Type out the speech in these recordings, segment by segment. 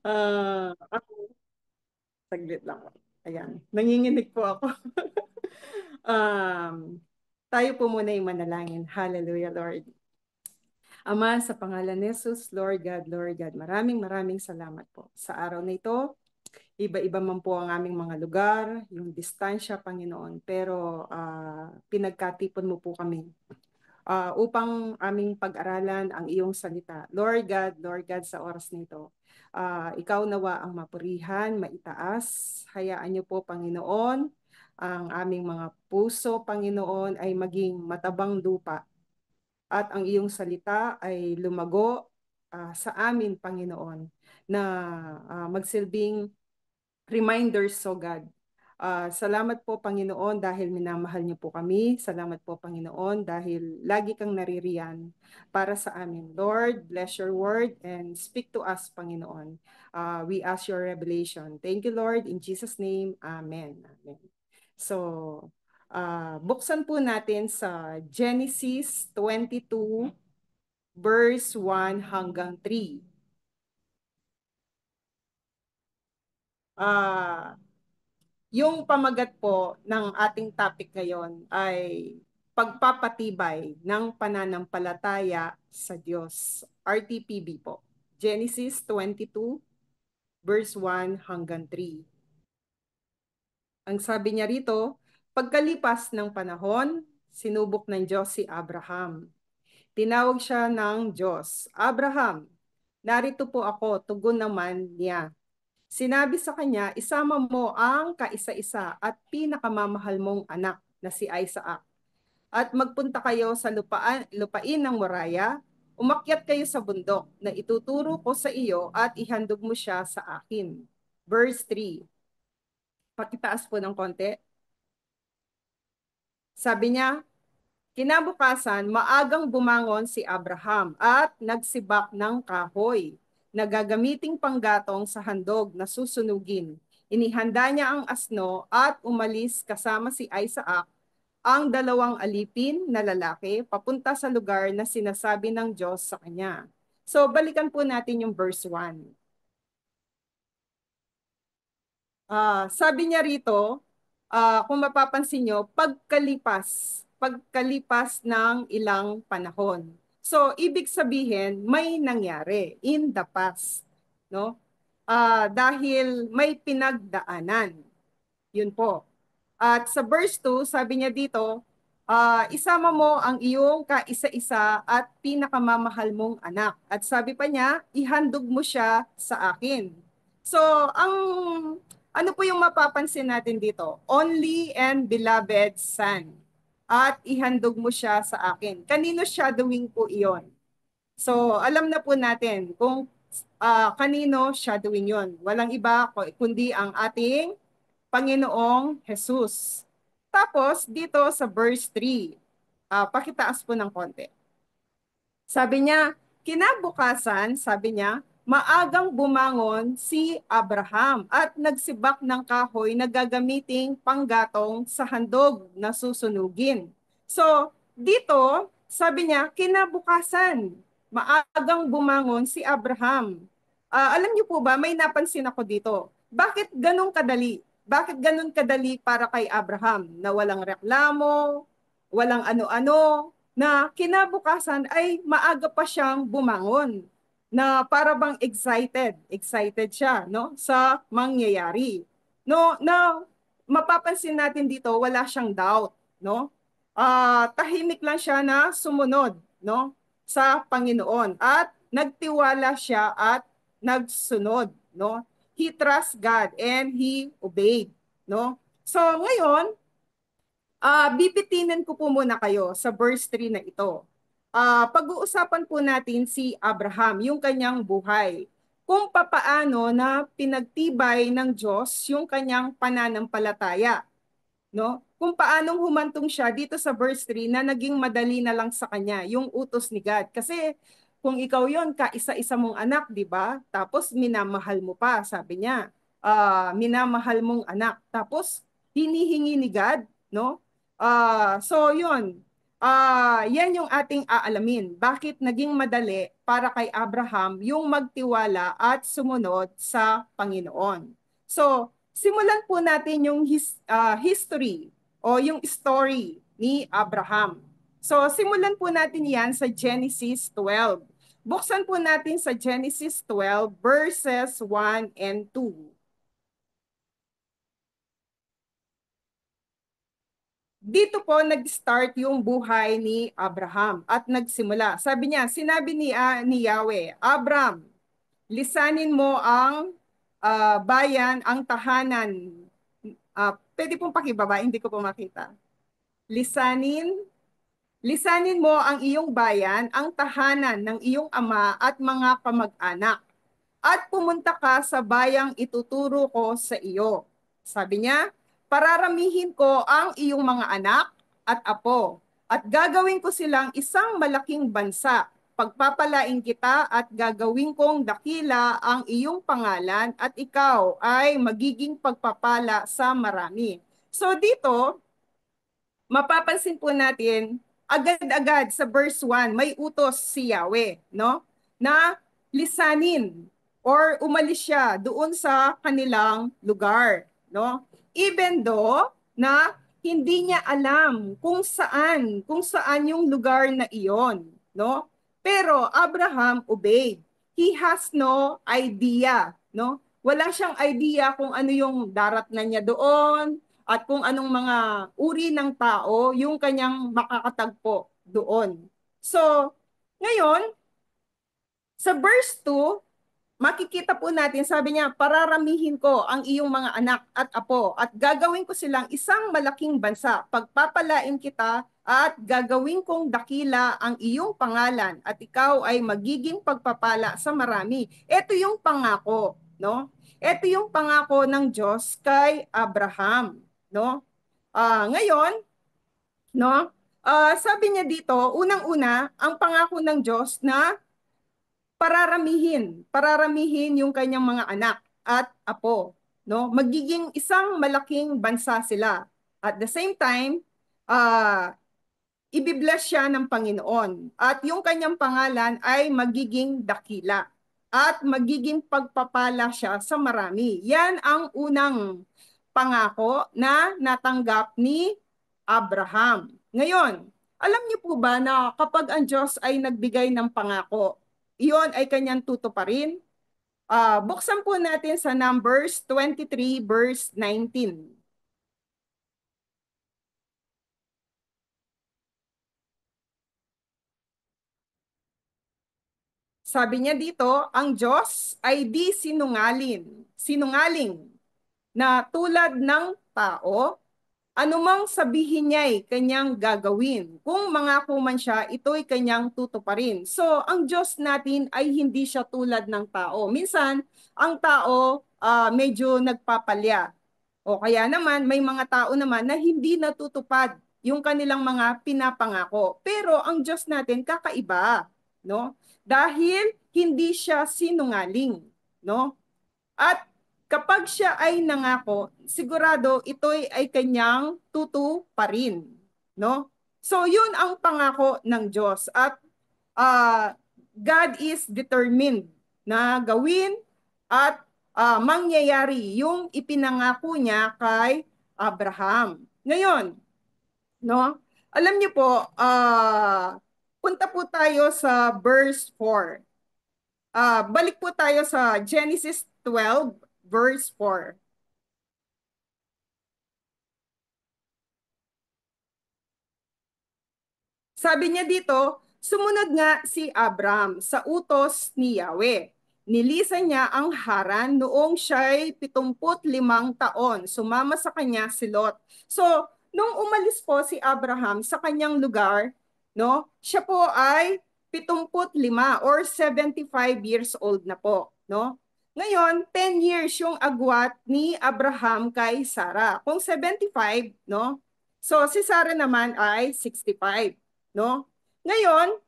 Ako, saglit lang. Ayan, nanginginig po ako. um, Tayo po muna yung manalangin. Hallelujah, Lord. Ama, sa pangalan ni Jesus, Lord God, maraming maraming salamat po sa araw na ito. Iba-iba man po ang aming mga lugar, yung distansya, Panginoon, pero pinagkatipon mo po kami upang aming pag-aralan ang iyong salita. Lord God, sa oras nito, ikaw nawa ang mapurihan, maitaas. Hayaan niyo po, Panginoon, ang aming mga puso, Panginoon, ay maging matabang lupa at ang iyong salita ay lumago sa amin, Panginoon, na magsilbing reminders, so God. Salamat po, Panginoon, dahil minamahal niyo po kami. Salamat po, Panginoon, dahil lagi kang naririyan para sa amin. Lord, bless your word and speak to us, Panginoon. We ask your revelation. Thank you, Lord. In Jesus' name, Amen. Amen. So, buksan po natin sa Genesis 22, verse 1 hanggang 3. Ah, yung pamagat po ng ating topic ngayon ay pagpapatibay ng pananampalataya sa Diyos. RTPB po. Genesis 22, verse 1 hanggang 3. Ang sabi niya rito, pagkalipas ng panahon, sinubok ng Diyos si Abraham. Tinawag siya ng Diyos, Abraham, narito po ako, tugon naman niya. Sinabi sa kanya, isama mo ang kaisa-isa at pinakamamahal mong anak na si Isaac. At magpunta kayo sa lupain ng Moraya, umakyat kayo sa bundok na ituturo ko sa iyo at ihandog mo siya sa akin. Verse 3. Pakitaas po ng konti. Sabi niya, kinabukasan, maagang bumangon si Abraham at nagsibak ng kahoy na gagamiting panggatong sa handog na susunugin. Inihanda niya ang asno at umalis kasama si Isaac, ang dalawang alipin na lalaki, papunta sa lugar na sinasabi ng Diyos sa kanya. So, balikan po natin yung verse 1. Sabi niya rito, kung mapapansin nyo, pagkalipas ng ilang panahon. So, ibig sabihin, may nangyari in the past. No? Dahil may pinagdaanan. Yun po. At sa verse 2, sabi niya dito, isama mo ang iyong kaisa-isa at pinakamamahal mong anak. At sabi pa niya, ihandog mo siya sa akin. So, ang ano po yung mapapansin natin dito? Only and beloved son. At ihandog mo siya sa akin. Kanino shadowing po iyon? So, alam na po natin kung kanino shadowing yon. Walang iba kundi ang ating Panginoong Jesus. Tapos, dito sa verse 3, pakitaas po ng konti. Sabi niya, kinabukasan, sabi niya, maagang bumangon si Abraham at nagsibak ng kahoy na gagamiting panggatong sa handog na susunugin. So, dito, sabi niya, kinabukasan, maagang bumangon si Abraham. Alam niyo po ba, may napansin ako dito. Bakit ganun kadali? Bakit ganun kadali para kay Abraham na walang reklamo, walang ano-ano, na kinabukasan ay maaga pa siyang bumangon na para bang excited siya no sa mangyayari. No, na mapapansin natin dito wala siyang doubt, no? Tahimik lang siya na sumunod, no, sa Panginoon at nagtiwala siya at nagsunod, no? He trusts God and he obeyed, no? So ngayon, bibitinin ko po muna kayo sa verse 3 na ito. Pag-uusapan po natin si Abraham, yung kanyang buhay. Kung papaano na pinagtibay ng Diyos yung kanyang pananampalataya. No? Kung paanong humantong siya dito sa verse 3 na naging madali na lang sa kanya yung utos ni God. Kasi kung ikaw yon kaisa-isa mong anak, di ba? Tapos minamahal mo pa, sabi niya. Minamahal mong anak. Tapos hinihingi ni God, no? So yun. Yan yung ating aalamin. Bakit naging madali para kay Abraham yung magtiwala at sumunod sa Panginoon. So, simulan po natin yung history o yung story ni Abraham. So, simulan po natin yan sa Genesis 12. Buksan po natin sa Genesis 12 verses 1 and 2. Dito po nag-start yung buhay ni Abraham at nagsimula. Sabi niya, sinabi ni Yahweh, Abram, lisanin mo ang bayan, ang tahanan. Pwede pong pakibaba, hindi ko po makita. Lisanin mo ang iyong bayan, ang tahanan ng iyong ama at mga kamag-anak. At pumunta ka sa bayang ituturo ko sa iyo. Sabi niya, pararamihin ko ang iyong mga anak at apo, at gagawin ko silang isang malaking bansa. Pagpapalain kita at gagawin kong dakila ang iyong pangalan at ikaw ay magiging pagpapala sa marami. So dito, mapapansin po natin, agad-agad sa verse 1, may utos si Yahweh, no? Na lisanin or umalis siya doon sa kanilang lugar, no? Even though na hindi niya alam kung saan yung lugar na iyon, no? Pero Abraham obeyed. He has no idea, no? Wala siyang idea kung ano yung darat na niya doon, at kung anong mga uri ng tao yung kanyang makakatagpo doon. So, ngayon, sa verse 2, makikita po natin, sabi niya, pararamihin ko ang iyong mga anak at apo at gagawin ko silang isang malaking bansa. Pagpapalain kita at gagawin kong dakila ang iyong pangalan at ikaw ay magiging pagpapala sa marami. Ito yung pangako, no? Ito yung pangako ng Diyos kay Abraham, no? Ngayon, no? Sabi niya dito, unang-una, ang pangako ng Diyos na pararamihin yung kanyang mga anak at apo, no? Magiging isang malaking bansa sila. At the same time, ibibless siya ng Panginoon at yung kanyang pangalan ay magiging dakila at magiging pagpapala siya sa marami. Yan ang unang pangako na natanggap ni Abraham. Ngayon, alam niyo po ba na kapag ang Diyos ay nagbigay ng pangako, iyon ay kanyang tutuparin? Buksan po natin sa Numbers 23 verse 19. Sabi niya dito, ang Diyos ay di sinungaling na tulad ng tao, anumang sabihin niya'y kanyang gagawin. Kung mangako man siya, ito'y kanyang tutuparin. So, ang Diyos natin ay hindi siya tulad ng tao. Minsan, ang tao medyo nagpapalya. O kaya naman, may mga tao naman na hindi natutupad yung kanilang mga pinapangako. Pero ang Diyos natin kakaiba, no? Dahil hindi siya sinungaling, no? At kapag siya ay nangako, sigurado ito'y kanyang tutuparin, no? So yun ang pangako ng Diyos at God is determined na gawin at mangyayari yung ipinangako niya kay Abraham. Ngayon, no? Alam niyo po, punta po tayo sa verse 4. Balik po tayo sa Genesis 12 verse 4. Sabi niya dito, sumunod nga si Abram sa utos ni Yahweh. Nilisan niya ang Haran noong siya'y 75 taon. Sumama sa kanya si Lot. So, nung umalis po si Abraham sa kanyang lugar, no, siya po ay 75 or 75 years old na po, no? Ngayon, 10 years yung agwat ni Abraham kay Sarah. Kung 75, no? So si Sarah naman ay 65, no? Ngayon,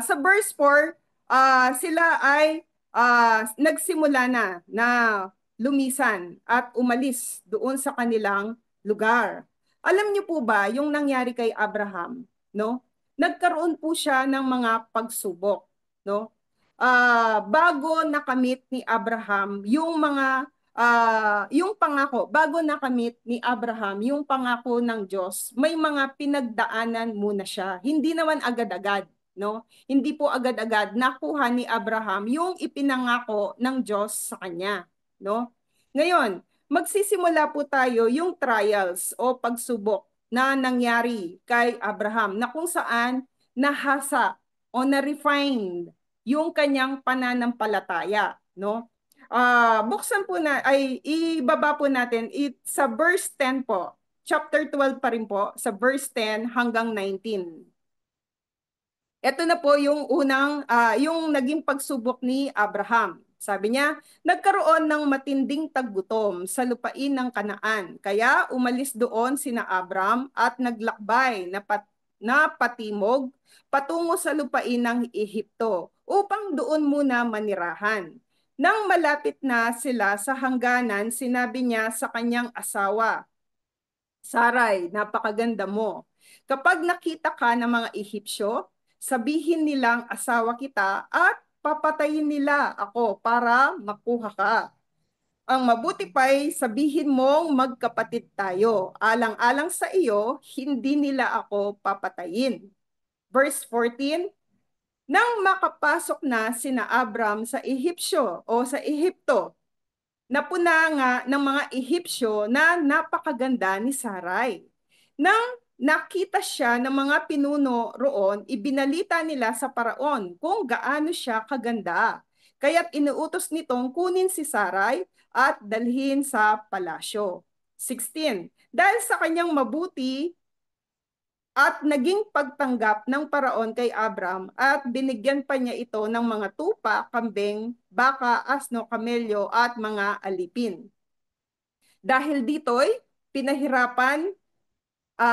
sa verse 4, sila ay nagsimula na lumisan at umalis doon sa kanilang lugar. Alam niyo po ba yung nangyari kay Abraham, no? nagkaroon po siya ng mga pagsubok, no? Bago nakamit ni Abraham yung mga yung pangako, bago nakamit ni Abraham yung pangako ng Diyos, may mga pinagdaanan muna siya. Hindi naman agad-agad, no? Hindi po agad-agad nakuha ni Abraham yung ipinangako ng Diyos sa kanya, no? Ngayon, magsisimula po tayo yung trials o pagsubok na nangyari kay Abraham na kung saan nahasa o na-refine yung kanyang pananampalataya, no? Buksan po na ay ibaba po natin sa verse 10 po. Chapter 12 pa rin po, sa verse 10 hanggang 19. Ito na po yung yung naging pagsubok ni Abraham. Sabi niya, nagkaroon ng matinding taggutom sa lupain ng Kanaan. Kaya umalis doon sina Abram at naglakbay na patimog patungo sa lupain ng Ehipto upang doon muna manirahan. Nang malapit na sila sa hangganan, sinabi niya sa kanyang asawa, Saray, napakaganda mo. Kapag nakita ka ng mga Ehipsyo, sabihin nilang asawa kita at papatayin nila ako para makuha ka. Ang mabuti pa'y sabihin mong magkapatid tayo. Alang-alang sa iyo, hindi nila ako papatayin. Verse 14, nang makapasok na sina Abram sa Ehipsyo o sa Ehipto, napuna nga ng mga Ehipsyo na napakaganda ni Saray. Nang nakita siya ng mga pinuno roon, ibinalita nila sa paraon kung gaano siya kaganda. Kaya't inuutos nitong kunin si Saray at dalhin sa palasyo. 16. Dahil sa kanyang mabuti at naging pagtanggap ng paraon kay Abram at binigyan pa niya ito ng mga tupa, kambing, baka, asno, kamelyo at mga alipin. Dahil dito'y pinahirapan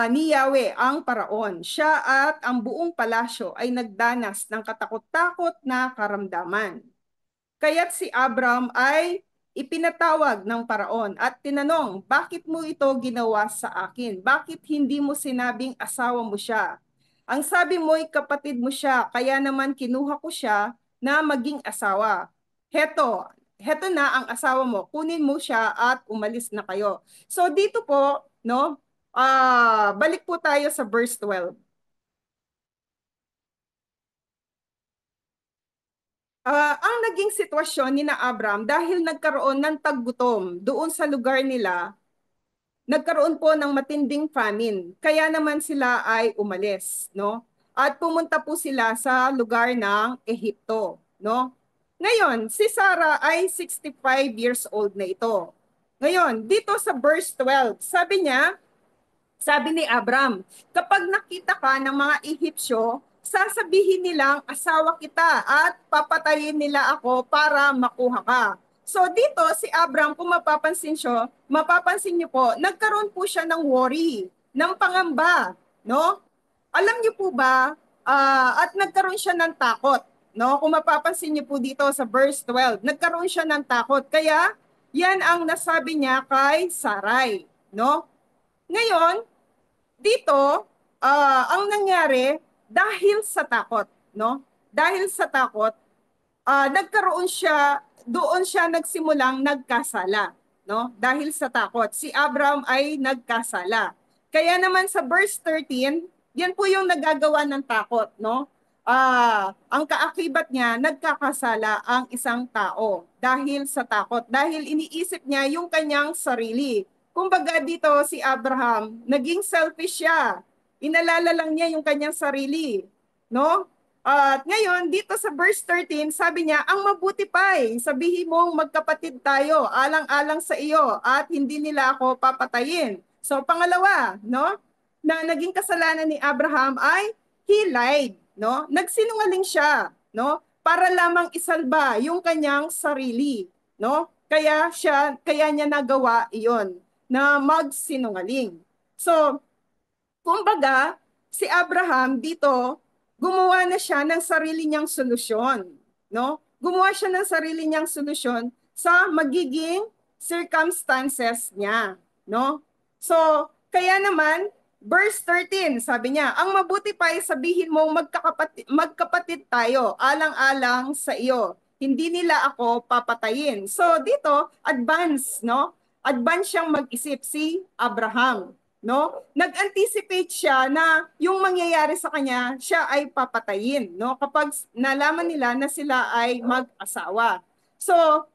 ni Yahweh ang paraon. Siya at ang buong palasyo ay nagdanas ng katakot-takot na karamdaman. Kaya't si Abram ay ipinatawag ng paraon at tinanong, bakit mo ito ginawa sa akin? Bakit hindi mo sinabing asawa mo siya? Ang sabi mo'y kapatid mo siya, kaya naman kinuha ko siya na maging asawa. Heto na ang asawa mo, kunin mo siya at umalis na kayo. So dito po, no, balik po tayo sa verse 12. Ang naging sitwasyon ni na Abram dahil nagkaroon ng taggutom doon sa lugar nila, nagkaroon po ng matinding famine. Kaya naman sila ay umalis, no? At pumunta po sila sa lugar ng Ehipto, no? Ngayon, si Sarah ay 65 years old na ito. Ngayon, dito sa verse 12, sabi ni Abram, kapag nakita ka ng mga Ehipsyo, sasabihin nilang asawa kita at papatayin nila ako para makuha ka. So dito si Abram, kung mapapansin niyo po, nagkaroon po siya ng worry, ng pangamba, no? Alam niyo po ba, at nagkaroon siya ng takot, no? Kung mapapansin niyo po dito sa verse 12, nagkaroon siya ng takot. Kaya yan ang nasabi niya kay Sarai, no? Ngayon, dito, ang nangyari, dahil sa takot, no? Dahil sa takot, doon siya nagsimulang nagkasala, no? Dahil sa takot, si Abraham ay nagkasala. Kaya naman sa verse 13, yan po yung nagagawa ng takot, no? Ang kaakibat niya, nagkakasala ang isang tao dahil sa takot, dahil iniisip niya yung kanyang sarili. Kumbaga dito si Abraham, naging selfish siya. Inalala lang niya yung kanyang sarili, no? At ngayon, dito sa verse 13, sabi niya, ang mabuti pa'y sabihin mong magkapatid tayo, alang-alang sa iyo, at hindi nila ako papatayin. So, pangalawa, no, na naging kasalanan ni Abraham ay he lied, no? Nagsinungaling siya, no? Para lamang isalba yung kanyang sarili, no? Kaya niya nagawa iyon, na magsinungaling. So, kumbaga, si Abraham dito, gumawa na siya ng sarili niyang solusyon, no? Gumawa siya ng sarili niyang solusyon sa magiging circumstances niya, no? So, kaya naman Verse 13, sabi niya, ang mabuti pa ay sabihin mo magkapatid tayo, alang-alang sa iyo. Hindi nila ako papatayin. So dito, advance, no? Advance siyang mag-isip si Abraham, no? Nag-anticipate siya na yung mangyayari sa kanya, siya ay papatayin, no? Kapag nalaman nila na sila ay mag-asawa. So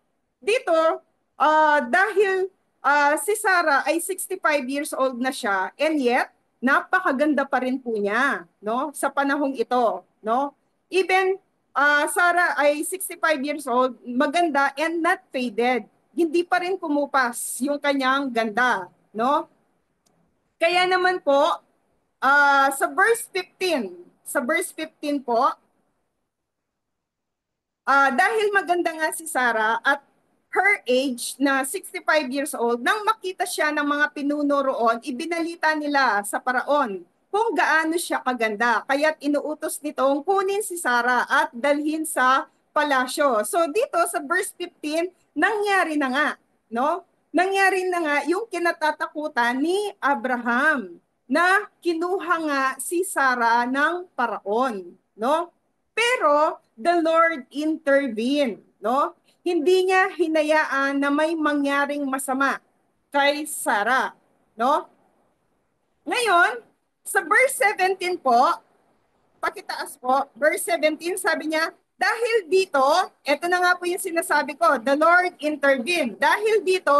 dito, dahil si Sarah ay 65 years old na siya, and yet napakaganda pa rin po niya, no? Sa panahong ito, no? Even Sarah ay 65 years old, maganda and not faded. Hindi pa rin kumupas yung kanyang ganda, no? Kaya naman po, sa verse 15 po, dahil maganda nga si Sarah at her age na 65 years old, nang makita siya ng mga pinuno roon, ibinalita nila sa paraon kung gaano siya kaganda. Kaya't inuutos nitong kunin si Sarah at dalhin sa palasyo. So dito sa verse 15, nangyari na nga, no? Nangyari na nga yung kinatatakutan ni Abraham na kinuha nga si Sarah ng paraon, no? Pero the Lord intervened, no? Hindi niya hinayaan na may mangyaring masama kay Sarah, no? Ngayon, sa verse 17 po, pakitaas po, verse 17, sabi niya, dahil dito, ito na nga po yung sinasabi ko, the Lord intervened. Dahil dito,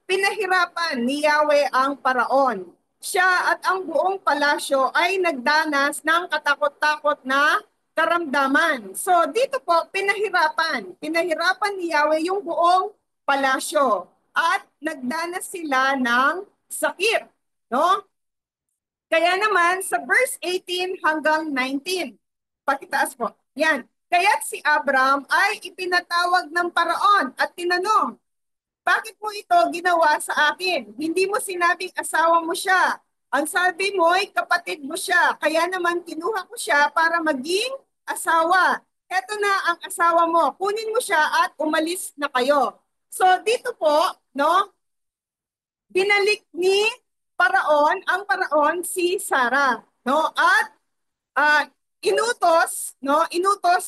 pinahirapan ni Yahweh ang paraon. Siya at ang buong palasyo ay nagdanas ng katakot-takot na karamdaman. So dito po, pinahirapan. Pinahirapan ni Yahweh yung buong palasyo. At nagdanas sila ng sakit. No? Kaya naman sa verse 18 hanggang 19, pakitaas po. Yan. Kaya't si Abram ay ipinatawag ng paraon at tinanong, bakit mo ito ginawa sa akin? Hindi mo sinabing asawa mo siya. Ang sabi mo ay kapatid mo siya. Kaya naman kinuha ko siya para maging asawa. Heto na ang asawa mo. Kunin mo siya at umalis na kayo. So dito po, no, binalik ni ang paraon si Sarah, no? At uh, inutos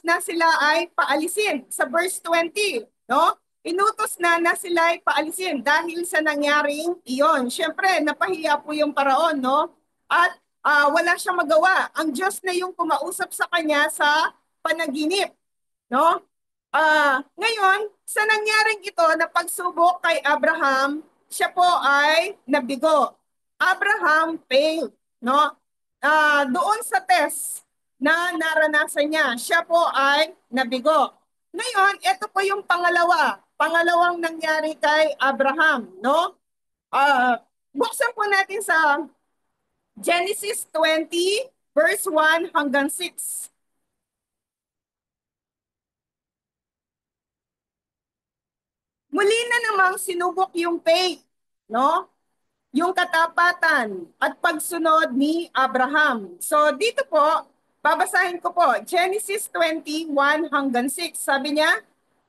na sila ay paalisin sa verse 20, no? Inutos na sila ay paalisin dahil sa nangyaring iyon. Siyempre, napahiya po yung paraon, no? At wala siyang magawa. Ang Diyos na yung kumausap sa kanya sa panaginip, no? Ngayon, sa nangyaring ito na pagsubok kay Abraham, siya po ay nabigo. Abraham failed, no? Doon sa test na naranasan niya, siya po ay nabigo. Ngayon, ito po yung pangalawang nangyari kay Abraham, no? Buksan po natin sa Genesis 20 verse 1 hanggang 6. Muli na namang sinubok yung faith, no? Yung katapatan at pagsunod ni Abraham. So dito po, babasahin ko po, Genesis 21 hanggang 6. Sabi niya,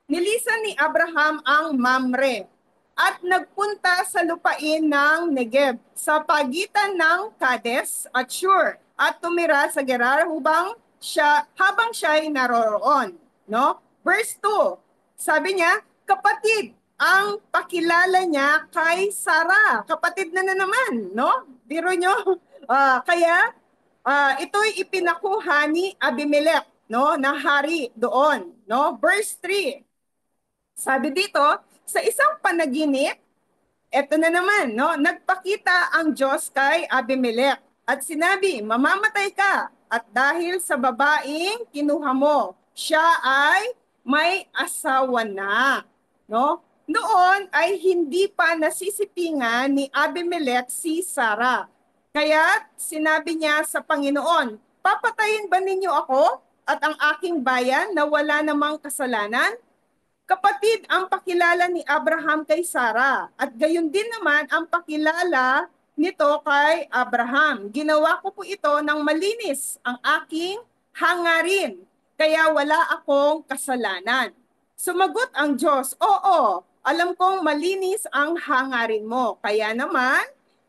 nilisan ni Abraham ang Mamre at nagpunta sa lupain ng Negev sa pagitan ng Kades at Shur at tumira sa Gerar habang siya'y naroroon. No? Verse 2, sabi niya, kapatid, ang pakilala niya kay Sarah. Kapatid na naman, no? Biro nyo. Kaya ito'y ipinakuha ni Abimelech, no, na hari doon, no? Verse 3. Sabi dito, sa isang panaginip, eto na naman, no? Nagpakita ang Diyos kay Abimelech at sinabi, mamamatay ka at dahil sa babaeng kinuha mo, siya ay may asawa na, no? Noon ay hindi pa nasisipingan ni Abimelech si Sarah. Kaya sinabi niya sa Panginoon, papatayin ba ninyo ako at ang aking bayan na wala namang kasalanan? Kapatid ang pakilala ni Abraham kay Sarah at gayon din naman ang pakilala nito kay Abraham. Ginawa ko po ito ng malinis ang aking hangarin, kaya wala akong kasalanan. Sumagot ang Diyos, oo, alam kong malinis ang hangarin mo, kaya naman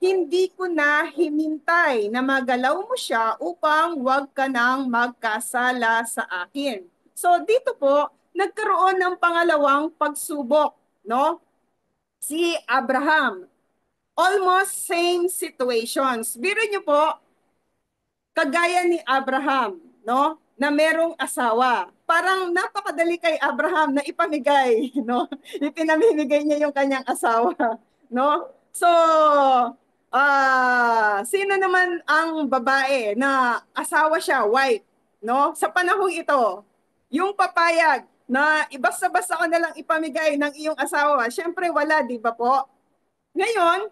hindi ko na hinintay na magalaw mo siya upang wag ka nang magkasala sa akin. So dito po, nagkaroon ng pangalawang pagsubok, no? Si Abraham. Almost same situations. Biro niyo po, kagaya ni Abraham, no? Na merong asawa. Parang napakadali kay Abraham na ipamigay, no? Ipinamimigay niya yung kanyang asawa, no? So, sino naman ang babae na asawa siya, wife, no? Sa panahong ito, yung papayag na ibasta-basta ka na lang ipamigay ng iyong asawa, syempre wala, di ba po? Ngayon,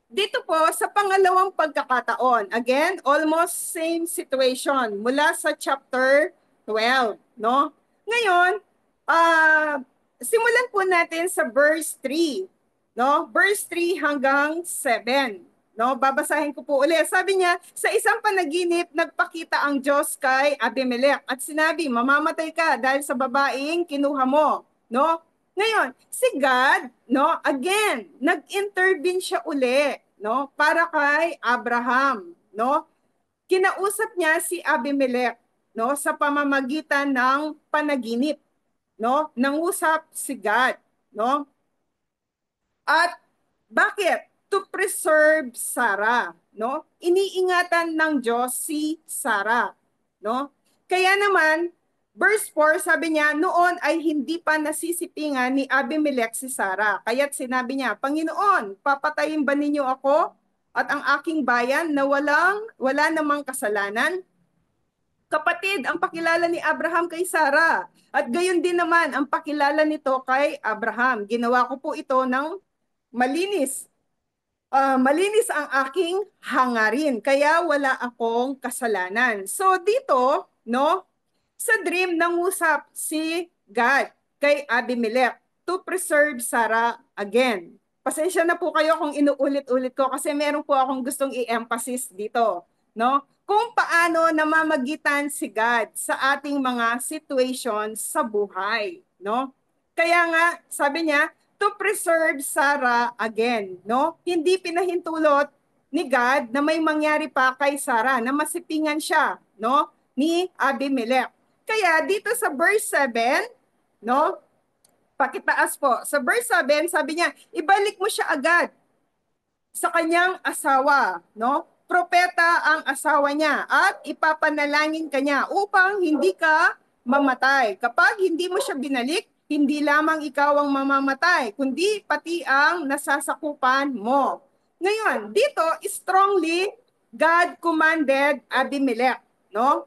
dito po sa pangalawang pagkakataon, again, almost same situation mula sa chapter 12, no? Ngayon, simulan po natin sa verse 3, no? Verse 3 hanggang 7, no? Babasahin ko po ulit. Sabi niya, sa isang panaginip, nagpakita ang Diyos kay Abimelech at sinabi, mamamatay ka dahil sa babaeng kinuha mo, no? Ngayon, si God, no, again, nag-intervene siya uli, no, para kay Abraham, no? Kinausap niya si Abimelech, no, sa pamamagitan ng panaginip, no? Nangusap si God, no? At bakit? To preserve Sarah, no? Iniingatan ng Diyos si Sarah, no? Kaya naman, verse 4, sabi niya, noon ay hindi pa nasisipingan ni Abimelech si Sarah. Kaya't sinabi niya, Panginoon, papatayin ba ninyo ako at ang aking bayan na wala namang kasalanan? Kapatid, ang pakilala ni Abraham kay Sarah. At gayon din naman ang pakilala nito kay Abraham. Ginawa ko po ito ng malinis. Malinis ang aking hangarin, kaya wala akong kasalanan. So dito, no, sa dream nangusap si God kay Abimelech to preserve Sarah again. Pasensya na po kayo kung inuulit-ulit ko kasi meron po akong gustong i-emphasize dito, no? Kung paano namamagitan si God sa ating mga situations sa buhay, no? Kaya nga, sabi niya, to preserve Sarah again, no? Hindi pinahintulot ni God na may mangyari pa kay Sarah, na masipingan siya, no? Ni Abimelech. Kaya dito sa verse 7, no? Pakitaas po. Sa verse 7, sabi niya, ibalik mo siya agad sa kanyang asawa, no? Propeta ang asawa niya at ipapanalangin kanya upang hindi ka mamatay. Kapag hindi mo siya binalik, hindi lamang ikaw ang mamamatay, kundi pati ang nasasakupan mo. Ngayon, dito strongly God commanded Abimelech, no?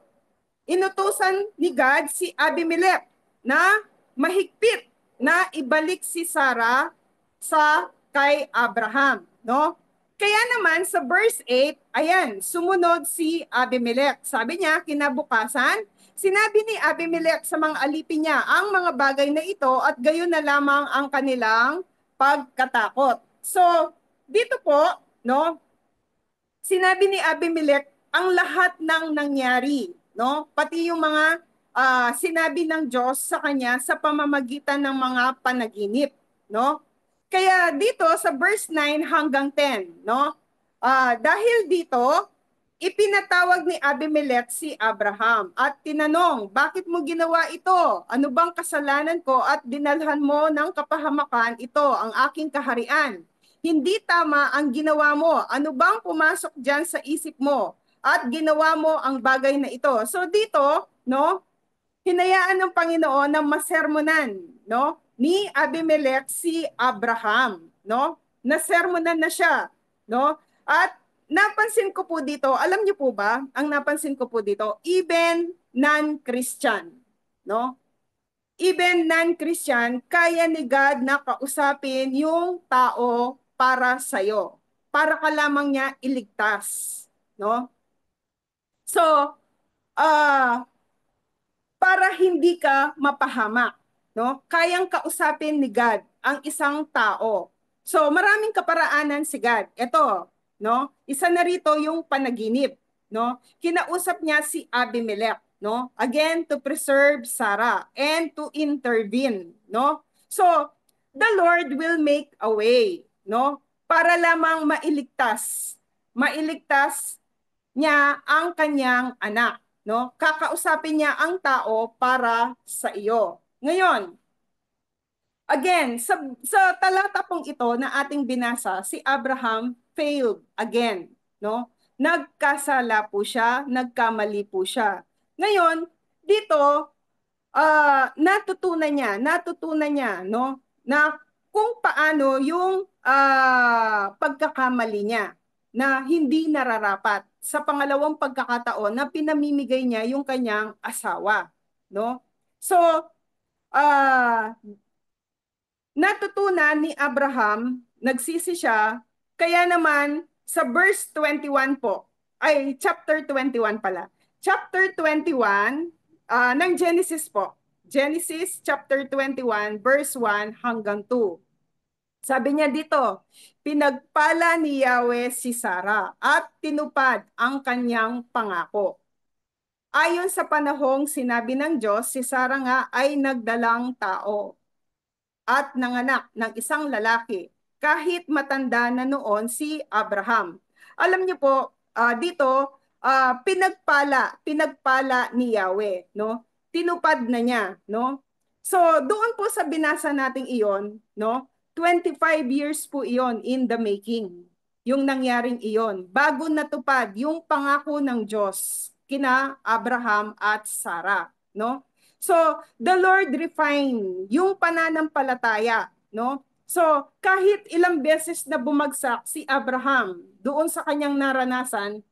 Inutusan ni God si Abimelech na mahigpit na ibalik si Sarah sa kay Abraham, no? Kaya naman sa verse 8, ayan, sumunod si Abimelech. Sabi niya, kinabukasan, sinabi ni Abimelech sa mga alipin niya ang mga bagay na ito at gayon na lamang ang kanilang pagkatakot. So, dito po, no, sinabi ni Abimelech ang lahat ng nangyari, no? Pati yung mga sinabi ng Diyos sa kanya sa pamamagitan ng mga panaginip, no? Kaya dito sa verse 9 hanggang 10, no? Dahil dito, ipinatawag ni Abimelech si Abraham at tinanong, bakit mo ginawa ito? Ano bang kasalanan ko at dinalhan mo ng kapahamakan ito, ang aking kaharian? Hindi tama ang ginawa mo. Ano bang pumasok diyan sa isip mo? At ginawa mo ang bagay na ito. So dito, no, hinayaan ng Panginoon na masermonan, no, ni Abimelech si Abraham, no? Nasermonan na siya, no? At napansin ko po dito, alam niyo po ba, ang napansin ko po dito, even non-Christian, no? Even non-Christian, kaya ni God na kausapin yung tao para sa'yo. Para ka lamang niya iligtas. No? So, uh, para hindi ka mapahamak. No? Kayang kausapin ni God ang isang tao. So, maraming kaparaanan si God. Ito, no? Isa na rito yung panaginip. No? Kinausap niya si Abimelech. No? Again, to preserve Sarah and to intervene. No? So, the Lord will make a way. No? para lamang mailigtas niya ang kanyang anak, no? Kakausapin niya ang tao para sa iyo. Ngayon, again, sa talata pong ito na ating binasa, si Abraham failed again, no? Nagkasala po siya, nagkamali po siya. Ngayon, dito natutunan niya, no, na kung paano yung pagkakamali niya na hindi nararapat sa pangalawang pagkakataon na pinamimigay niya yung kanyang asawa, no? So, ah natutunan ni Abraham, nagsisi siya, kaya naman sa verse 21 po, ay chapter 21 pala. Chapter 21 ng Genesis po. Genesis chapter 21 verse 1 hanggang 2. Sabi niya dito, pinagpala ni Yahweh si Sarah at tinupad ang kanyang pangako. Ayon sa panahong sinabi ng Diyos, si Sarah nga ay nagdalang tao at nanganak ng isang lalaki kahit matanda na noon si Abraham. Alam niyo po, dito pinagpala ni Yahweh, no? Tinupad na niya, no? So, doon po sa binasa nating iyon, no? 25 years po iyon in the making. Yung nangyaring iyon bago natupad yung pangako ng Diyos kina Abraham at Sarah, no? So, the Lord refine yung pananampalataya, no? So, kahit ilang beses na bumagsak si Abraham doon sa kanyang naranasan,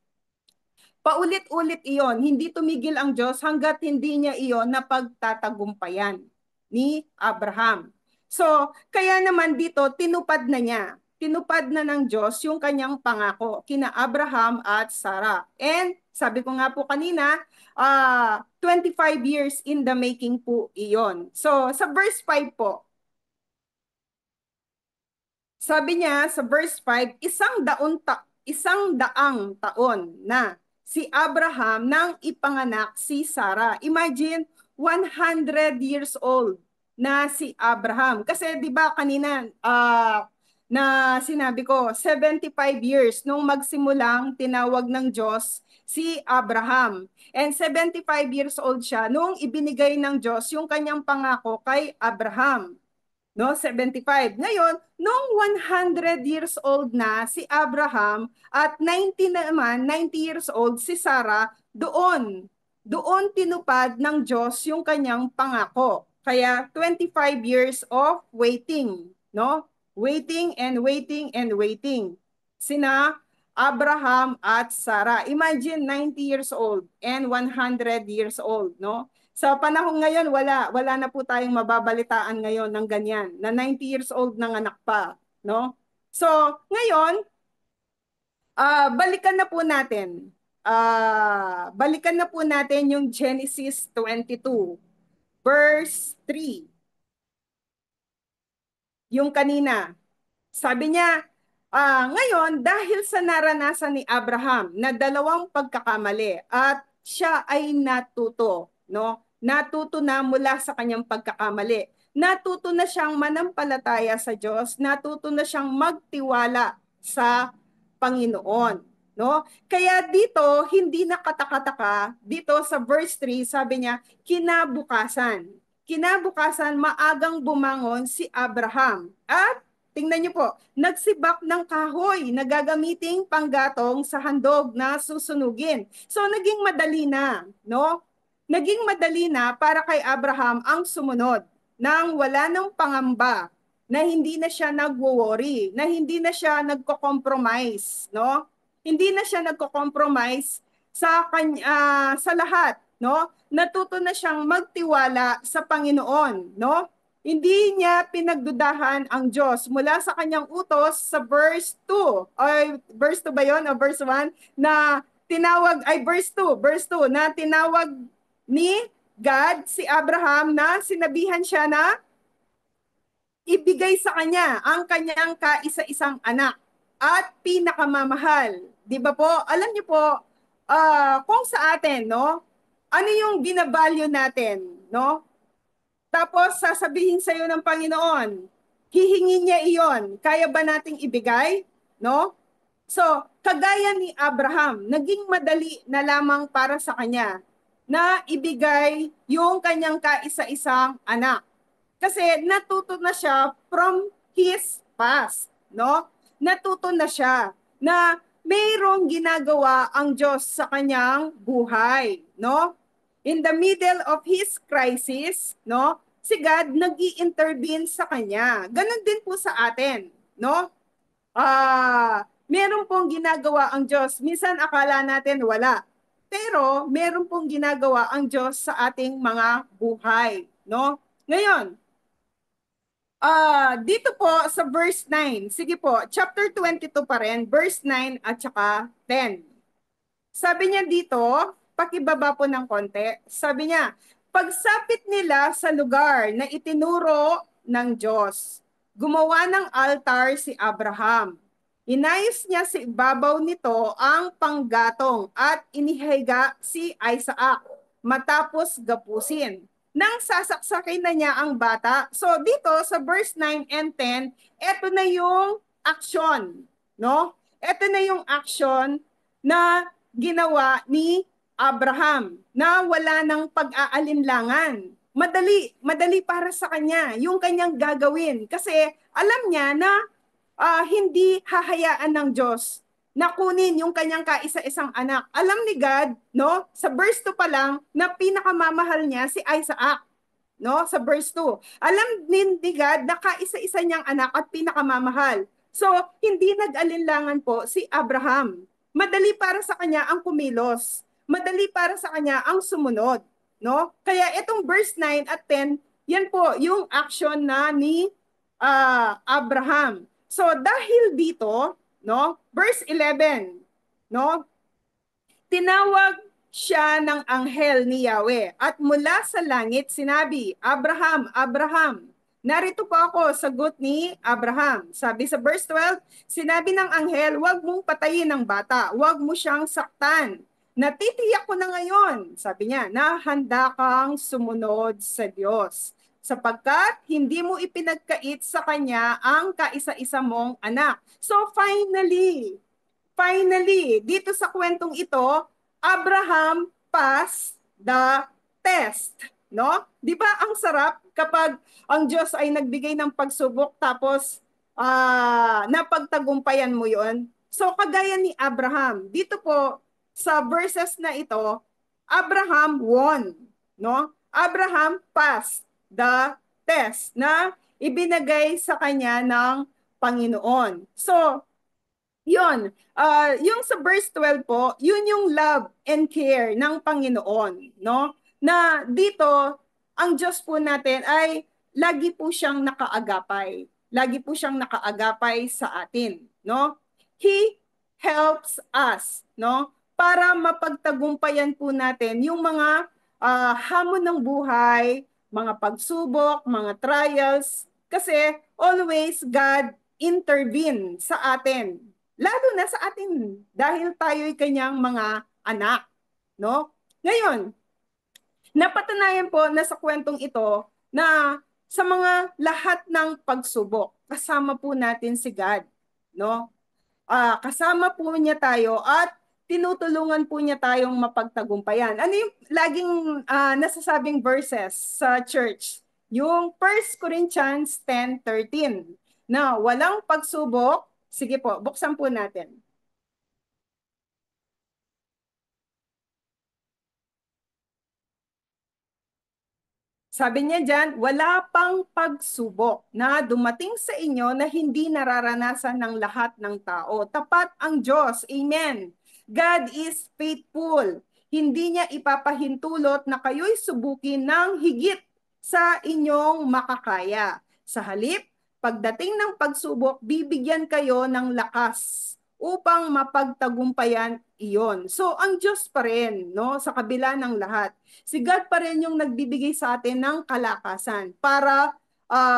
paulit-ulit iyon, hindi tumigil ang Diyos hanggat hindi niya iyon napagtatagumpayan ni Abraham. So, kaya naman dito, tinupad na niya. Tinupad na ng Diyos yung kanyang pangako kina Abraham at Sarah. And sabi ko nga po kanina, 25 years in the making po iyon. So, sa verse 5 po, sabi niya sa verse 5, isang daang taon na si Abraham nang ipanganak si Sarah. Imagine, 100 years old na si Abraham. Kasi 'di ba kanina na sinabi ko, 75 years nung magsimulang tinawag ng Diyos si Abraham. And 75 years old siya nung ibinigay ng Diyos yung kanyang pangako kay Abraham, no? 75. Ngayon, nung 100 years old na si Abraham at 90 naman, 90 years old si Sarah, doon tinupad ng Diyos yung kanyang pangako. Kaya 25 years of waiting, no? Waiting and waiting and waiting. Sina Abraham at Sarah. Imagine 90 years old and 100 years old, no? Sa panahon ngayon, wala na po tayong mababalitaan ngayon ng ganyan, na 90 years old ng anak pa, no? So, ngayon, balikan na po natin. Balikan na po natin yung Genesis 22, verse 3. Yung kanina. Sabi niya, ngayon, dahil sa naranasan ni Abraham na dalawang pagkakamali at siya ay natuto, no? Natuto na mula sa kanyang pagkakamali. Natuto na siyang manampalataya sa Diyos, natuto na siyang magtiwala sa Panginoon, no? Kaya dito, hindi nakatakataka, dito sa verse 3, sabi niya, kinabukasan maagang bumangon si Abraham at tingnan niyo po, nagsibak ng kahoy na gagamiting panggatong sa handog na susunugin. So naging madali na, no? Naging madali na para kay Abraham ang sumunod nang wala ng pangamba, na hindi na siya nagwo-worry, na hindi na siya nagko-compromise, no? Hindi na siya nagko-compromise sa lahat, no? Natuto na siyang magtiwala sa Panginoon, no? Hindi niya pinagdudahan ang Diyos mula sa kanyang utos sa verse 2. Ay, verse 2 ba yun? O verse 1? Na tinawag, ay verse 2 na tinawag ni God si Abraham na sinabihan siya na ibigay sa kanya ang kanyang kaisa-isang anak at pinakamamahal. Di ba po? Alam niyo po, kung sa atin, no? Ano yung binavalue natin, no? Tapos sasabihin sa iyo ng Panginoon, hihingi niya iyon. Kaya ba nating ibigay? No? So, kagaya ni Abraham, naging madali na lamang para sa kanya na ibigay yung kanyang kaisa-isang anak. Kasi natuto na siya from his past, no? Natuto na siya na mayroong ginagawa ang Diyos sa kanyang buhay, no? In the middle of his crisis, no? Si God nag-i-intervene sa kanya. Ganon din po sa atin, no? Meron pong ginagawa ang Diyos. Minsan akala natin wala. Pero meron pong ginagawa ang Diyos sa ating mga buhay, no? Ngayon, dito po sa verse 9, sige po, chapter 22 pa rin, verse 9 at saka 10. Sabi niya dito, pakibaba po ng konti, sabi niya, pagsapit nila sa lugar na itinuro ng Diyos, gumawa ng altar si Abraham. Inayos niya sa ibabaw nito ang panggatong at inihiga si Isaac matapos gapusin nang sasaksakin na niya ang bata. So dito sa verse 9 and 10, ito na yung action, no? Ito na yung action na ginawa ni Abraham na wala ng pag-aalinlangan. Madali para sa kanya yung kanyang gagawin kasi alam niya na hindi hahayaan ng Diyos na kunin yung kanyang kaisa-isang anak. Alam ni God, no, sa verse 2 pa lang, na pinakamamahal niya si Isaac. No, sa verse 2. Alam ni God na kaisa-isa niyang anak at pinakamamahal. So, hindi nag-alinlangan po si Abraham. Madali para sa kanya ang kumilos. Madali para sa kanya ang sumunod. No? Kaya itong verse 9 at 10, yan po yung action na ni Abraham. So dahil dito, no, verse 11, no, tinawag siya ng anghel ni Yahweh at mula sa langit sinabi, Abraham, Abraham. Narito po ako, sagot ni Abraham. Sabi sa verse 12, sinabi ng anghel, huwag mong patayin ang bata, huwag mo siyang saktan. Natitiyak ko na ngayon, sabi niya, na handa kang sumunod sa Diyos sapagkat hindi mo ipinagkait sa kanya ang kaisa-isa mong anak. So finally, dito sa kwentong ito, Abraham passed the test. No? Di ba ang sarap kapag ang Diyos ay nagbigay ng pagsubok tapos napagtagumpayan mo yon? So kagaya ni Abraham, dito po sa verses na ito, Abraham won. No? Abraham passed the test na ibinagay sa kanya ng Panginoon. So, yun, yung sa verse 12 po, yun yung love and care ng Panginoon, no? Na dito, ang Diyos po natin ay lagi po siyang nakaagapay. Lagi po siyang nakaagapay sa atin, no? He helps us, no? Para mapagtagumpayan po natin yung mga hamon ng buhay, mga pagsubok, mga trials, kasi always God intervene sa atin. Lalo na sa atin dahil tayo'y kanyang mga anak, no? Ngayon, napatunayan po na sa kwentong ito na sa mga lahat ng pagsubok, kasama po natin si God, no? Kasama po niya tayo at tinutulungan po niya tayong mapagtagumpayan. Ano yung laging nasasabing verses sa church? Yung 1 Corinthians 10:13 na walang pagsubok. Sige po, buksan po natin. Sabi niya dyan, wala pang pagsubok na dumating sa inyo na hindi nararanasan ng lahat ng tao. Tapat ang Diyos. Amen. God is faithful. Hindi niya ipapahintulot na kayo'y subukin ng higit sa inyong makakaya. Sa halip, pagdating ng pagsubok, bibigyan kayo ng lakas upang mapagtagumpayan iyon. So, ang Diyos pa rin, no, sa kabila ng lahat. Si God pa rin yung nagbibigay sa atin ng kalakasan para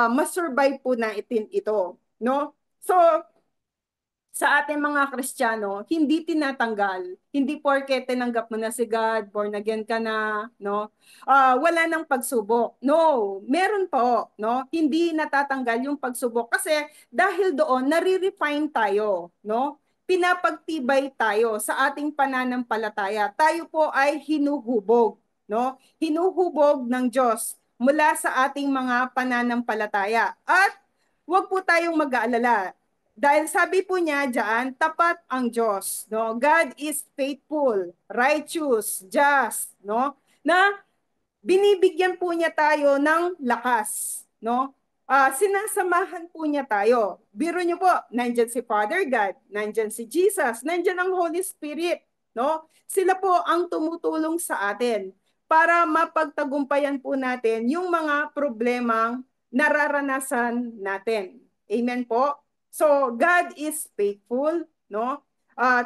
masurvive po natin ito, no? So, sa ating mga Kristiyano, hindi tinatanggal. Hindi porke tinanggap mo na si God, born again ka na, no? Wala nang pagsubok. No, meron po, no? Hindi natatanggal yung pagsubok kasi dahil doon nare-refine tayo, no? Pinapagtibay tayo sa ating pananampalataya. Tayo po ay hinuhubog, no? Hinuhubog ng Diyos mula sa ating mga pananampalataya. At huwag po tayong mag-aalala dahil sabi po niya diyan, tapat ang Diyos, no? God is faithful, righteous, just, no? Na binibigyan po niya tayo ng lakas, no? Sinasamahan po niya tayo. Biro niyo po, nandyan si Father God, nandyan si Jesus, nandyan ang Holy Spirit, no? Sila po ang tumutulong sa atin para mapagtagumpayan po natin yung mga problemang nararanasan natin. Amen po? So, God is faithful, no?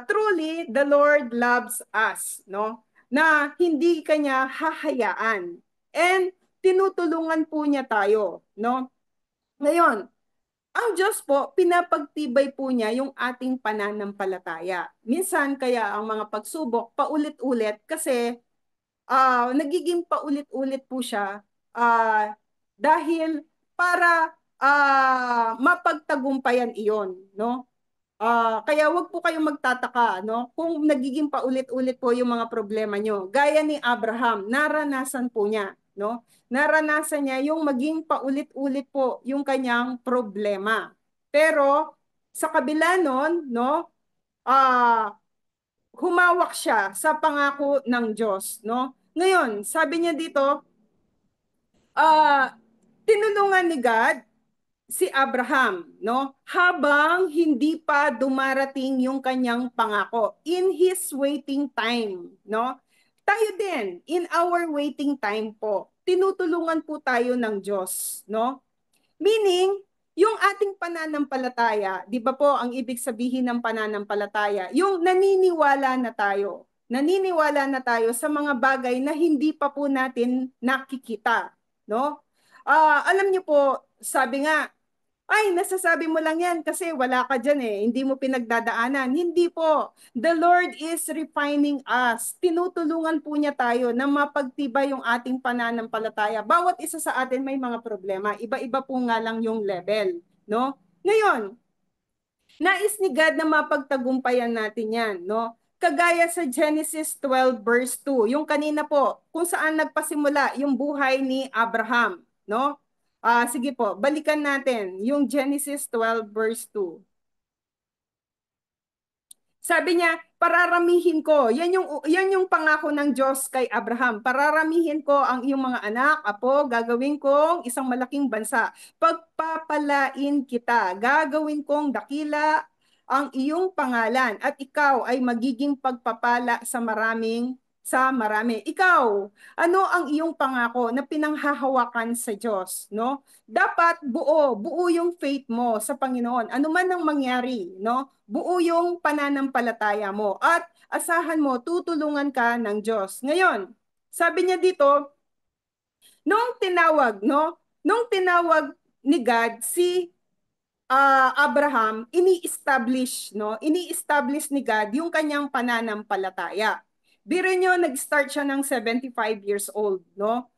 Truly, the Lord loves us, no? Na hindi kanya hahayaan. And tinutulungan po niya tayo, no? Ngayon, ang Diyos po, pinapagtibay po niya yung ating pananampalataya. Minsan kaya ang mga pagsubok paulit-ulit kasi nagiging paulit-ulit po siya dahil para mapagtagumpayan iyon, no? Kaya wag po kayong magtataka, no? Kung nagiging paulit-ulit po yung mga problema nyo. Gaya ni Abraham, naranasan po niya, no? Naranasan niya yung maging paulit-ulit po yung kanyang problema. Pero sa kabila nun, no? Humawak siya sa pangako ng Diyos, no? Ngayon, sabi niya dito, tinulungan ni God si Abraham, no? Habang hindi pa dumarating yung kanyang pangako in his waiting time, no? Tayo din, in our waiting time po, tinutulungan po tayo ng Diyos, no? Meaning, yung ating pananampalataya, di ba po ang ibig sabihin ng pananampalataya, yung naniniwala na tayo. Naniniwala na tayo sa mga bagay na hindi pa po natin nakikita, no? Alam niyo po, sabi nga, ay, nasasabi mo lang yan kasi wala ka dyan eh. Hindi mo pinagdadaanan. Hindi po. The Lord is refining us. Tinutulungan po niya tayo na mapagtibay yung ating pananampalataya. Bawat isa sa atin may mga problema. Iba-iba po nga lang yung level. No? Ngayon, nais ni God na mapagtagumpayan natin yan. No? Kagaya sa Genesis 12 verse 2, yung kanina po, kung saan nagpasimula yung buhay ni Abraham. No? Sige po, balikan natin yung Genesis 12 verse 2. Sabi niya, pararamihin ko. Yan yung pangako ng Diyos kay Abraham. Pararamihin ko ang iyong mga anak, apo, gagawin kong isang malaking bansa. Pagpapalain kita, gagawin kong dakila ang iyong pangalan at ikaw ay magiging pagpapala sa marami. Ikaw, ano ang iyong pangako na pinanghahawakan sa Diyos, no? Dapat buo yung faith mo sa Panginoon. Ano man ang mangyari, no? Buo yung pananampalataya mo at asahan mo, tutulungan ka ng Diyos. Ngayon, sabi niya dito, nung tinawag, no? Nung tinawag ni God si Abraham, ini-establish, no? Ini-establish ni God yung kanyang pananampalataya. Biro nyo, nag-start siya ng 75 years old, no?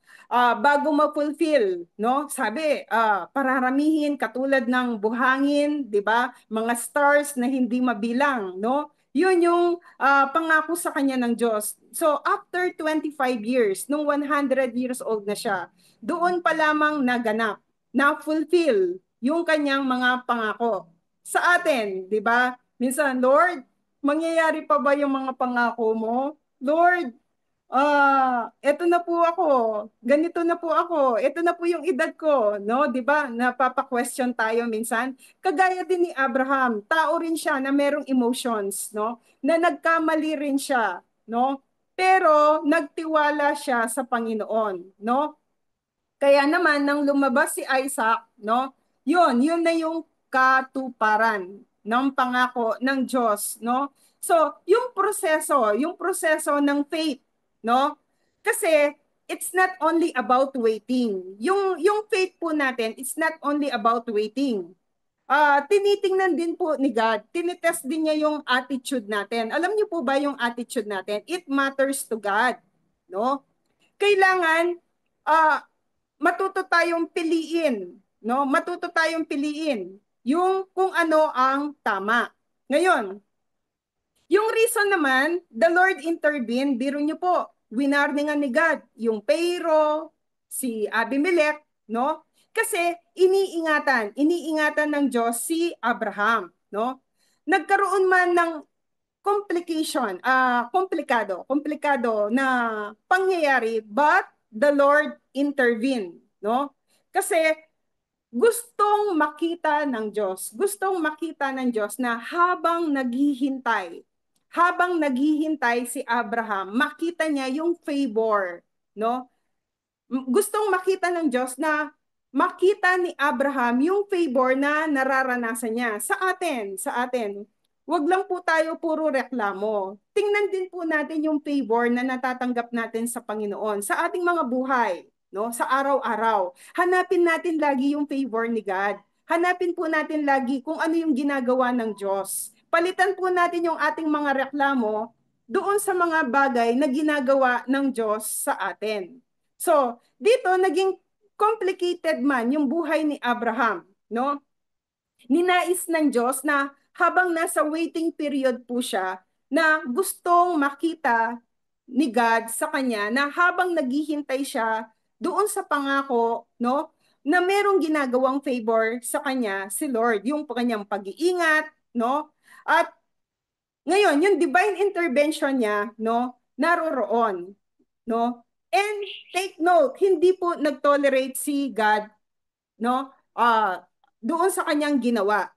Bago ma-fulfill, no? Sabi, pararamihin katulad ng buhangin, 'di ba? Mga stars na hindi mabilang, no? Yun yung pangako sa kanya ng Diyos. So, after 25 years, nung 100 years old na siya, doon pa lamang naganap, na-fulfill yung kanyang mga pangako. Sa atin, di ba? Minsan, Lord, mangyayari pa ba yung mga pangako mo? Lord, eto na po ako, ganito na po ako, eto na po yung edad ko, no? 'Di ba? Napapa-question tayo minsan. Kagaya din ni Abraham, tao rin siya na merong emotions, no? Na nagkamali rin siya, no? Pero nagtiwala siya sa Panginoon, no? Kaya naman nang lumabas si Isaac, no? Yun na yung katuparan ng pangako ng Diyos, no? So, yung proseso ng faith, no? Kasi it's not only about waiting. Yung faith po natin, it's not only about waiting. tinitingnan din po ni God, tinitest din niya yung attitude natin. Alam niyo po ba yung attitude natin? It matters to God, no? Kailangan matuto tayong piliin, no? Matuto tayong piliin yung kung ano ang tama. Ngayon, yung reason naman, the Lord intervened, biro niyo po, winarningan ni God, yung Pharaoh, si Abimelech, no? Kasi iniingatan ng Diyos si Abraham, no? Nagkaroon man ng komplikado na pangyayari, but the Lord intervened, no? Kasi gustong makita ng Diyos na habang naghihintay si Abraham, makita niya yung favor, no? Gustong makita ng Diyos na makita ni Abraham yung favor na nararanasan niya sa atin. Wag lang po tayo puro reklamo. Tingnan din po natin yung favor na natatanggap natin sa Panginoon sa ating mga buhay, no? Sa araw-araw. Hanapin natin lagi yung favor ni God. Hanapin po natin lagi kung ano yung ginagawa ng Diyos. Palitan po natin yung ating mga reklamo doon sa mga bagay na ginagawa ng Diyos sa atin. So, dito naging complicated man yung buhay ni Abraham, no? Ninais ng Diyos na habang nasa waiting period po siya, na gustong makita ni God sa kanya na habang naghihintay siya doon sa pangako, no? Na merong ginagawang favor sa kanya si Lord, yung kanyang pag-iingat, no? At ngayon, yung divine intervention niya, no, naroroon, no? And take note, hindi po nag-tolerate si God, no? Doon sa kanyang ginawa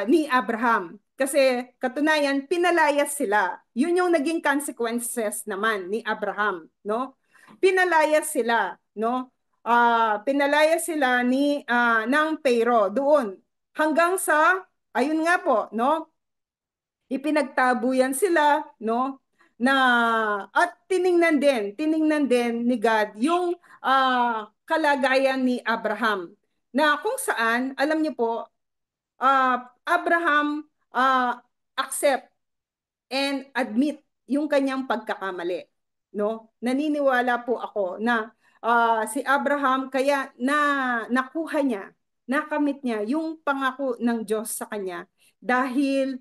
ni Abraham. Kasi katunayan, pinalayas sila. Yun yung naging consequences naman ni Abraham, no? Pinalayas sila, no? Pinalayas sila ng Pharaoh doon hanggang sa ayun nga po, no? Ipinagtabuyan sila, no? Na at tiningnan din ni God yung kalagayan ni Abraham na kung saan alam niyo po Abraham accept and admit yung kanyang pagkakamali, no? Naniniwala po ako na si Abraham kaya nakuha niya, nakamit niya yung pangako ng Diyos sa kanya dahil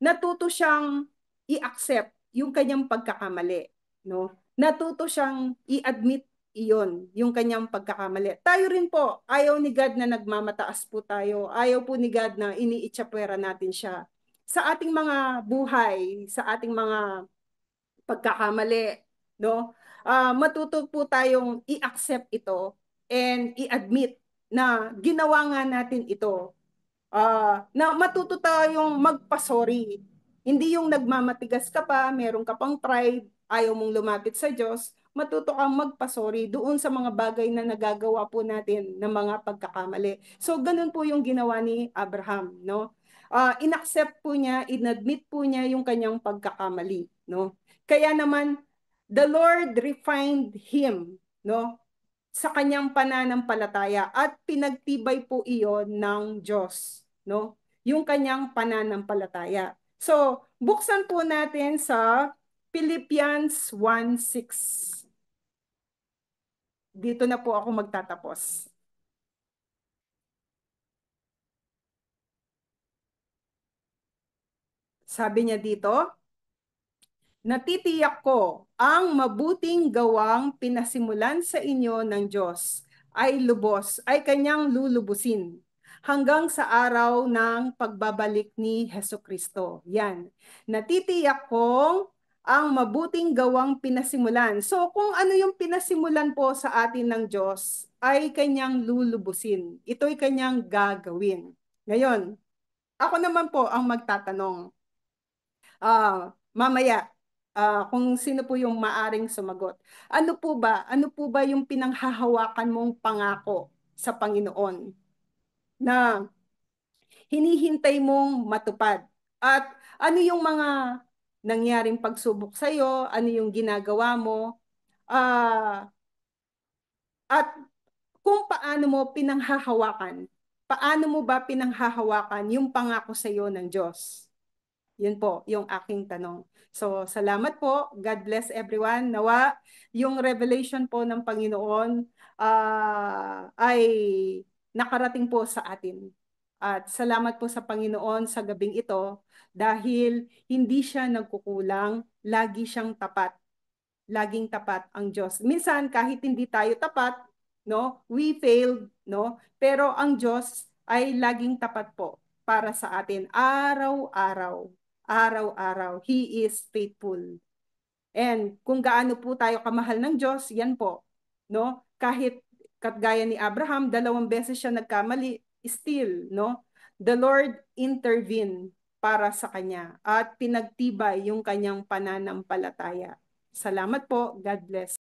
natuto siyang i-accept yung kanyang pagkakamali, no? Natuto siyang i-admit iyon, yung kanyang pagkakamali. Tayo rin po, ayaw ni God na nagmamataas po tayo. Ayaw po ni God na iniitsapwera natin siya. Sa ating mga buhay, sa ating mga pagkakamali, no? Matuto po tayong i-accept ito and i-admit na ginawa nga natin ito na matuto tayong magpasori. Hindi yung nagmamatigas ka pa, meron ka pang pride, ayaw mong lumapit sa Diyos, matuto kang magpasori doon sa mga bagay na nagagawa po natin ng mga pagkakamali. So, ganun po yung ginawa ni Abraham, no? Inaccept po niya, inadmit po niya yung kanyang pagkakamali, no? Kaya naman, the Lord refined him, no? Sa kanyang pananampalataya at pinagtibay po iyon ng Diyos, no? Yung kanyang pananampalataya. So, buksan po natin sa Philippians 1:6. Dito na po ako magtatapos. Sabi niya dito, natitiyak ko ang mabuting gawang pinasimulan sa inyo ng Diyos ay kanyang lulubusin hanggang sa araw ng pagbabalik ni Heso Kristo. Yan. Natitiyak kong ang mabuting gawang pinasimulan. So kung ano yung pinasimulan po sa atin ng Diyos ay kanyang lulubusin. Ito'y kanyang gagawin. Ngayon, ako naman po ang magtatanong mamaya kung sino po yung maaring sumagot. Ano po ba yung pinanghahawakan mong pangako sa Panginoon na hinihintay mong matupad? At ano yung mga nangyaring pagsubok sa iyo? Ano yung ginagawa mo? Ah, at kung paano mo pinanghahawakan paano mo ba pinanghahawakan yung pangako sa iyo ng Diyos? Yun po yung aking tanong. So, salamat po. God bless everyone. Nawa, yung revelation po ng Panginoon ay nakarating po sa atin. At salamat po sa Panginoon sa gabing ito dahil hindi siya nagkukulang, lagi siyang tapat. Laging tapat ang Diyos. Minsan kahit hindi tayo tapat, no, we failed, no, pero ang Diyos ay laging tapat po para sa atin araw-araw. Araw-araw. He is faithful. And kung gaano po tayo kamahal ng Diyos, yan po, no? Kahit gaya ni Abraham, 2 beses siya nagkamali, still, no? The Lord intervene para sa kanya at pinagtibay yung kanyang pananampalataya. Salamat po. God bless.